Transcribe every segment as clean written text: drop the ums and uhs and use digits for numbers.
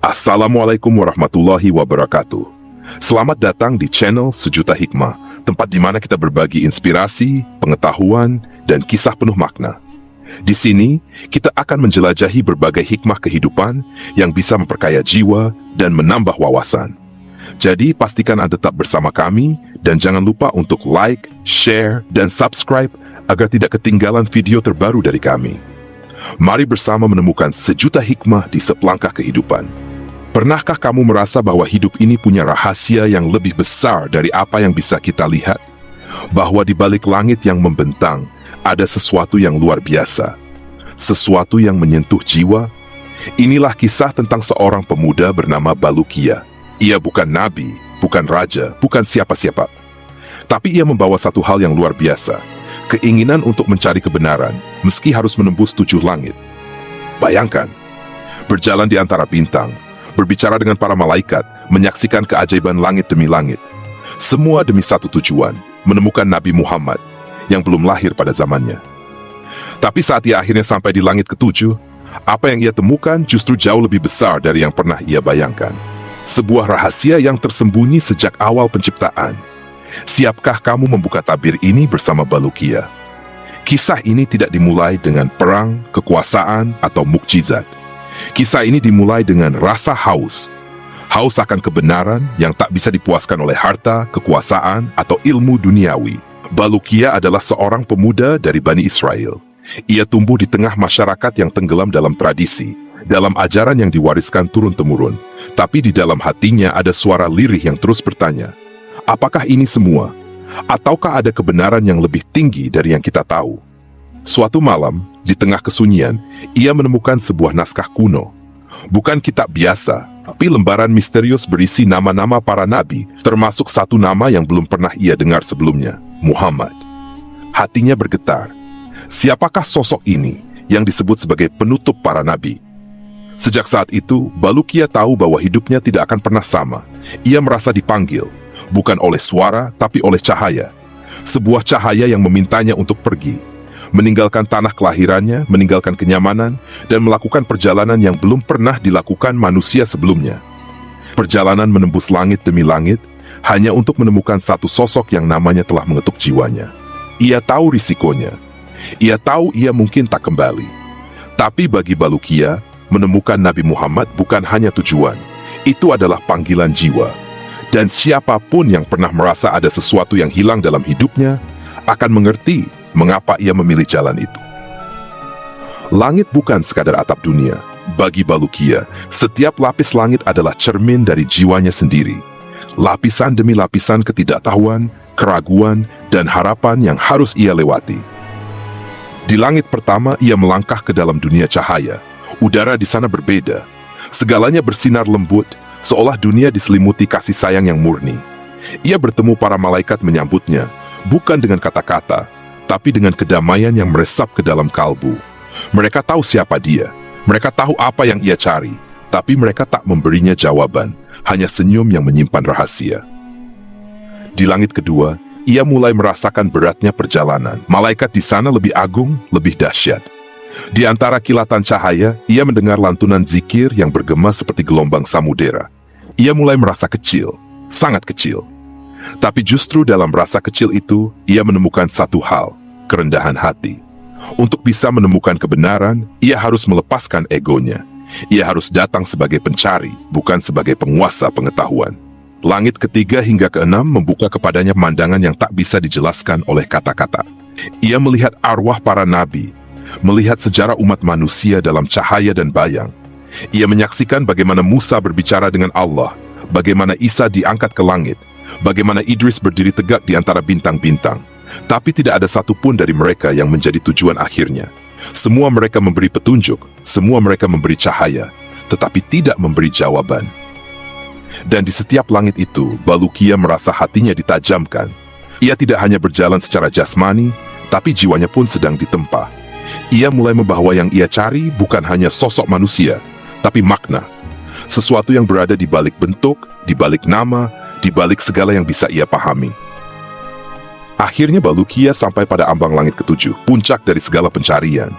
Assalamualaikum warahmatullahi wabarakatuh. Selamat datang di channel Sejuta Hikmah, tempat di mana kita berbagi inspirasi, pengetahuan, dan kisah penuh makna. Di sini, kita akan menjelajahi berbagai hikmah kehidupan yang bisa memperkaya jiwa dan menambah wawasan. Jadi, pastikan Anda tetap bersama kami, dan jangan lupa untuk like, share, dan subscribe agar tidak ketinggalan video terbaru dari kami. Mari bersama menemukan sejuta hikmah di sepelangkah kehidupan. Pernahkah kamu merasa bahwa hidup ini punya rahasia yang lebih besar dari apa yang bisa kita lihat? Bahwa di balik langit yang membentang, ada sesuatu yang luar biasa. Sesuatu yang menyentuh jiwa? Inilah kisah tentang seorang pemuda bernama Balukia. Ia bukan nabi, bukan raja, bukan siapa-siapa. Tapi ia membawa satu hal yang luar biasa. Keinginan untuk mencari kebenaran, meski harus menembus 7 langit. Bayangkan, berjalan di antara bintang, berbicara dengan para malaikat, menyaksikan keajaiban langit demi langit. Semua demi satu tujuan, menemukan Nabi Muhammad yang belum lahir pada zamannya. Tapi saat ia akhirnya sampai di langit ke-7, apa yang ia temukan justru jauh lebih besar dari yang pernah ia bayangkan. Sebuah rahasia yang tersembunyi sejak awal penciptaan. Siapkah kamu membuka tabir ini bersama Balukia? Kisah ini tidak dimulai dengan perang, kekuasaan, atau mukjizat. Kisah ini dimulai dengan rasa haus. Haus akan kebenaran yang tak bisa dipuaskan oleh harta, kekuasaan, atau ilmu duniawi. Balukia adalah seorang pemuda dari Bani Israel. Ia tumbuh di tengah masyarakat yang tenggelam dalam tradisi, dalam ajaran yang diwariskan turun-temurun. Tapi di dalam hatinya ada suara lirih yang terus bertanya, apakah ini semua? Ataukah ada kebenaran yang lebih tinggi dari yang kita tahu? Suatu malam, di tengah kesunyian, ia menemukan sebuah naskah kuno. Bukan kitab biasa, tapi lembaran misterius berisi nama-nama para nabi, termasuk satu nama yang belum pernah ia dengar sebelumnya, Muhammad. Hatinya bergetar. Siapakah sosok ini yang disebut sebagai penutup para nabi? Sejak saat itu, Balukia tahu bahwa hidupnya tidak akan pernah sama. Ia merasa dipanggil, bukan oleh suara, tapi oleh cahaya. Sebuah cahaya yang memintanya untuk pergi, meninggalkan tanah kelahirannya, meninggalkan kenyamanan, dan melakukan perjalanan yang belum pernah dilakukan manusia sebelumnya. Perjalanan menembus langit demi langit, hanya untuk menemukan satu sosok yang namanya telah mengetuk jiwanya. Ia tahu risikonya. Ia tahu ia mungkin tak kembali. Tapi bagi Balukia, menemukan Nabi Muhammad bukan hanya tujuan. Itu adalah panggilan jiwa. Dan siapapun yang pernah merasa ada sesuatu yang hilang dalam hidupnya, akan mengerti mengapa ia memilih jalan itu. Langit bukan sekadar atap dunia. Bagi Balukia, setiap lapis langit adalah cermin dari jiwanya sendiri. Lapisan demi lapisan ketidaktahuan, keraguan, dan harapan yang harus ia lewati. Di langit pertama, ia melangkah ke dalam dunia cahaya. Udara di sana berbeda. Segalanya bersinar lembut, seolah dunia diselimuti kasih sayang yang murni. Ia bertemu para malaikat menyambutnya, bukan dengan kata-kata, tapi dengan kedamaian yang meresap ke dalam kalbu. Mereka tahu siapa dia, mereka tahu apa yang ia cari, tapi mereka tak memberinya jawaban, hanya senyum yang menyimpan rahasia. Di langit kedua, ia mulai merasakan beratnya perjalanan. Malaikat di sana lebih agung, lebih dahsyat. Di antara kilatan cahaya, ia mendengar lantunan zikir yang bergema seperti gelombang samudera. Ia mulai merasa kecil, sangat kecil. Tapi justru dalam rasa kecil itu, ia menemukan satu hal, kerendahan hati. Untuk bisa menemukan kebenaran, ia harus melepaskan egonya. Ia harus datang sebagai pencari, bukan sebagai penguasa pengetahuan. Langit ketiga hingga keenam membuka kepadanya pemandangan yang tak bisa dijelaskan oleh kata-kata. Ia melihat arwah para nabi, melihat sejarah umat manusia dalam cahaya dan bayang. Ia menyaksikan bagaimana Musa berbicara dengan Allah, bagaimana Isa diangkat ke langit, bagaimana Idris berdiri tegak di antara bintang-bintang. Tapi tidak ada satupun dari mereka yang menjadi tujuan akhirnya. Semua mereka memberi petunjuk, semua mereka memberi cahaya, tetapi tidak memberi jawaban. Dan di setiap langit itu, Balukia merasa hatinya ditajamkan. Ia tidak hanya berjalan secara jasmani, tapi jiwanya pun sedang ditempa. Ia mulai membawa yang ia cari bukan hanya sosok manusia, tapi makna. Sesuatu yang berada di balik bentuk, di balik nama, di balik segala yang bisa ia pahami. Akhirnya Balukia sampai pada ambang langit ke-7, puncak dari segala pencarian.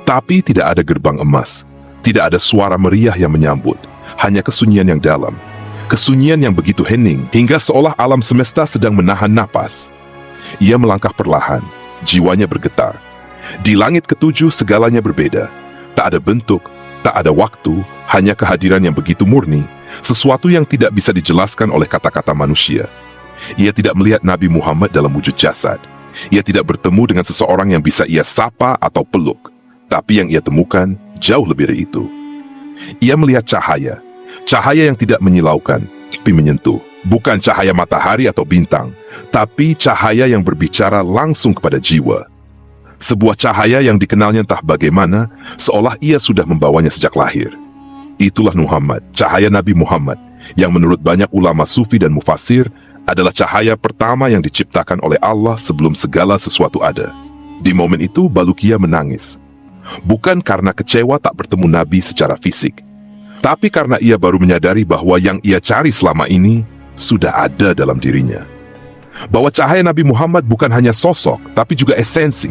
Tapi tidak ada gerbang emas, tidak ada suara meriah yang menyambut. hanya kesunyian yang dalam. Kesunyian yang begitu hening, hingga seolah alam semesta sedang menahan napas. Ia melangkah perlahan, jiwanya bergetar. Di langit ketujuh segalanya berbeda. Tak ada bentuk, tak ada waktu, hanya kehadiran yang begitu murni, sesuatu yang tidak bisa dijelaskan oleh kata-kata manusia. Ia tidak melihat Nabi Muhammad dalam wujud jasad. Ia tidak bertemu dengan seseorang yang bisa ia sapa atau peluk. Tapi yang ia temukan jauh lebih dari itu. Ia melihat cahaya. Cahaya yang tidak menyilaukan, tapi menyentuh. Bukan cahaya matahari atau bintang, tapi cahaya yang berbicara langsung kepada jiwa. Sebuah cahaya yang dikenalnya entah bagaimana, seolah ia sudah membawanya sejak lahir. Itulah Muhammad, cahaya Nabi Muhammad, yang menurut banyak ulama sufi dan mufasir, adalah cahaya pertama yang diciptakan oleh Allah sebelum segala sesuatu ada. Di momen itu, Balukia menangis. Bukan karena kecewa tak bertemu Nabi secara fisik, tapi karena ia baru menyadari bahwa yang ia cari selama ini sudah ada dalam dirinya. Bahwa cahaya Nabi Muhammad bukan hanya sosok, tapi juga esensi.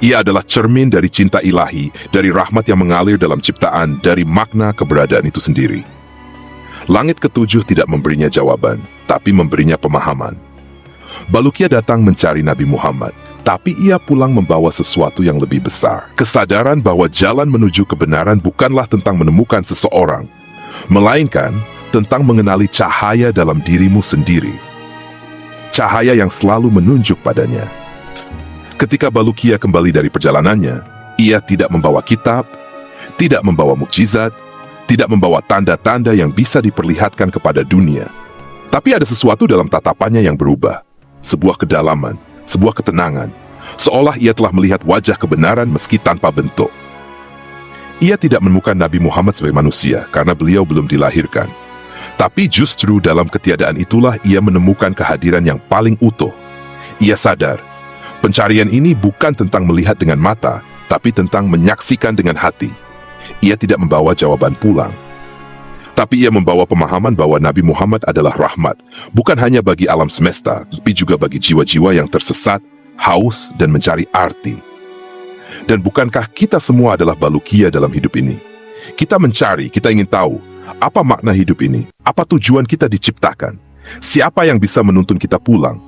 Ia adalah cermin dari cinta ilahi, dari rahmat yang mengalir dalam ciptaan, dari makna keberadaan itu sendiri. Langit ketujuh tidak memberinya jawaban, tapi memberinya pemahaman. Balukia datang mencari Nabi Muhammad, tapi ia pulang membawa sesuatu yang lebih besar. Kesadaran bahwa jalan menuju kebenaran bukanlah tentang menemukan seseorang, melainkan tentang mengenali cahaya dalam dirimu sendiri. Cahaya yang selalu menunjuk padanya. Ketika Balukia kembali dari perjalanannya, ia tidak membawa kitab, tidak membawa mukjizat, tidak membawa tanda-tanda yang bisa diperlihatkan kepada dunia. Tapi ada sesuatu dalam tatapannya yang berubah. Sebuah kedalaman, sebuah ketenangan, seolah ia telah melihat wajah kebenaran meski tanpa bentuk. Ia tidak menemukan Nabi Muhammad sebagai manusia karena beliau belum dilahirkan. Tapi justru dalam ketiadaan itulah ia menemukan kehadiran yang paling utuh. Ia sadar, pencarian ini bukan tentang melihat dengan mata, tapi tentang menyaksikan dengan hati. Ia tidak membawa jawaban pulang, tapi ia membawa pemahaman bahwa Nabi Muhammad adalah rahmat, bukan hanya bagi alam semesta, tapi juga bagi jiwa-jiwa yang tersesat, haus, dan mencari arti. Dan bukankah kita semua adalah Balukia dalam hidup ini? Kita mencari, kita ingin tahu, apa makna hidup ini? Apa tujuan kita diciptakan? Siapa yang bisa menuntun kita pulang?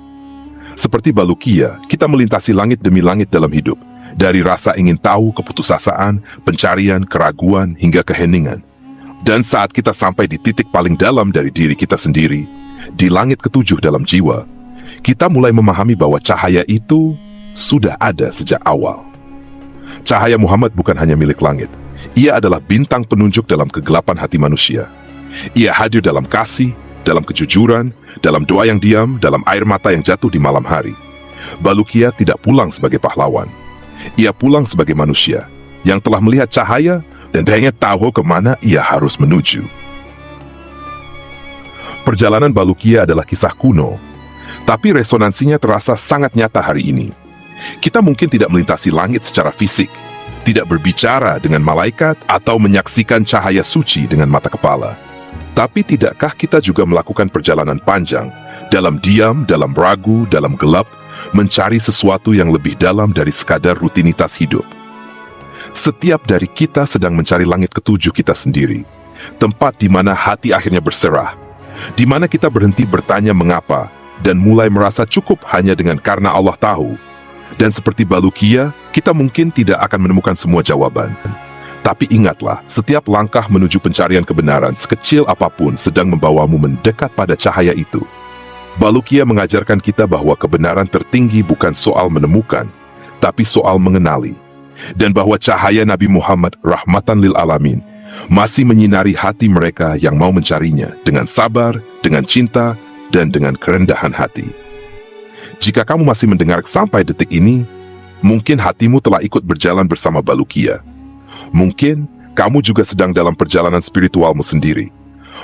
Seperti Balukia, kita melintasi langit demi langit dalam hidup, dari rasa ingin tahu, keputusasaan, pencarian, keraguan, hingga keheningan. Dan saat kita sampai di titik paling dalam dari diri kita sendiri, di langit ketujuh dalam jiwa, kita mulai memahami bahwa cahaya itu sudah ada sejak awal. Cahaya Muhammad bukan hanya milik langit. Ia adalah bintang penunjuk dalam kegelapan hati manusia. Ia hadir dalam kasih, dalam kejujuran, dalam doa yang diam, dalam air mata yang jatuh di malam hari. Balukia tidak pulang sebagai pahlawan. Ia pulang sebagai manusia yang telah melihat cahaya dan pengen tahu kemana ia harus menuju. Perjalanan Balukia adalah kisah kuno, tapi resonansinya terasa sangat nyata hari ini. Kita mungkin tidak melintasi langit secara fisik, tidak berbicara dengan malaikat atau menyaksikan cahaya suci dengan mata kepala. Tapi tidakkah kita juga melakukan perjalanan panjang, dalam diam, dalam ragu, dalam gelap, mencari sesuatu yang lebih dalam dari sekadar rutinitas hidup? Setiap dari kita sedang mencari langit ketujuh kita sendiri, tempat di mana hati akhirnya berserah, di mana kita berhenti bertanya mengapa, dan mulai merasa cukup hanya dengan karena Allah tahu. Dan seperti Balukia, kita mungkin tidak akan menemukan semua jawaban. Tapi ingatlah, setiap langkah menuju pencarian kebenaran, sekecil apapun, sedang membawamu mendekat pada cahaya itu. Balukia mengajarkan kita bahwa kebenaran tertinggi bukan soal menemukan, tapi soal mengenali. Dan bahwa cahaya Nabi Muhammad, rahmatan lil alamin, masih menyinari hati mereka yang mau mencarinya dengan sabar, dengan cinta, dan dengan kerendahan hati. Jika kamu masih mendengar sampai detik ini, mungkin hatimu telah ikut berjalan bersama Balukia. Mungkin kamu juga sedang dalam perjalanan spiritualmu sendiri.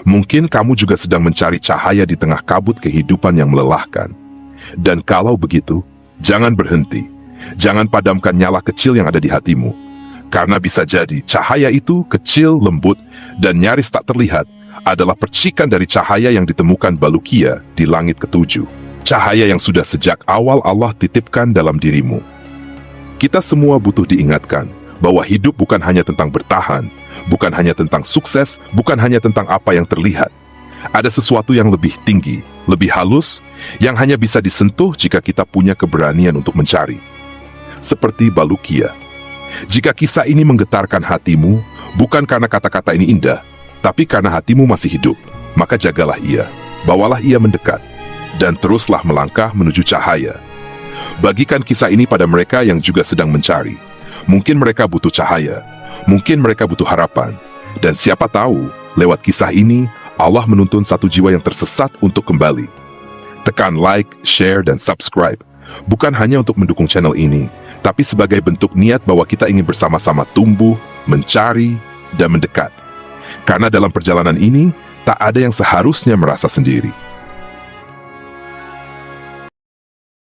Mungkin kamu juga sedang mencari cahaya di tengah kabut kehidupan yang melelahkan. Dan kalau begitu, jangan berhenti. Jangan padamkan nyala kecil yang ada di hatimu. Karena bisa jadi cahaya itu kecil, lembut, dan nyaris tak terlihat adalah percikan dari cahaya yang ditemukan Balukia di langit ketujuh. Cahaya yang sudah sejak awal Allah titipkan dalam dirimu. Kita semua butuh diingatkan bahwa hidup bukan hanya tentang bertahan, Bukan hanya tentang sukses, bukan hanya tentang apa yang terlihat. Ada sesuatu yang lebih tinggi, lebih halus, yang hanya bisa disentuh jika kita punya keberanian untuk mencari. Seperti Balukia. Jika kisah ini menggetarkan hatimu, bukan karena kata-kata ini indah, tapi karena hatimu masih hidup, maka jagalah ia, bawalah ia mendekat, dan teruslah melangkah menuju cahaya. Bagikan kisah ini pada mereka yang juga sedang mencari. Mungkin mereka butuh cahaya, mungkin mereka butuh harapan, dan siapa tahu, lewat kisah ini, Allah menuntun satu jiwa yang tersesat untuk kembali. Tekan like, share, dan subscribe, bukan hanya untuk mendukung channel ini, tapi sebagai bentuk niat bahwa kita ingin bersama-sama tumbuh, mencari, dan mendekat. Karena dalam perjalanan ini, tak ada yang seharusnya merasa sendiri.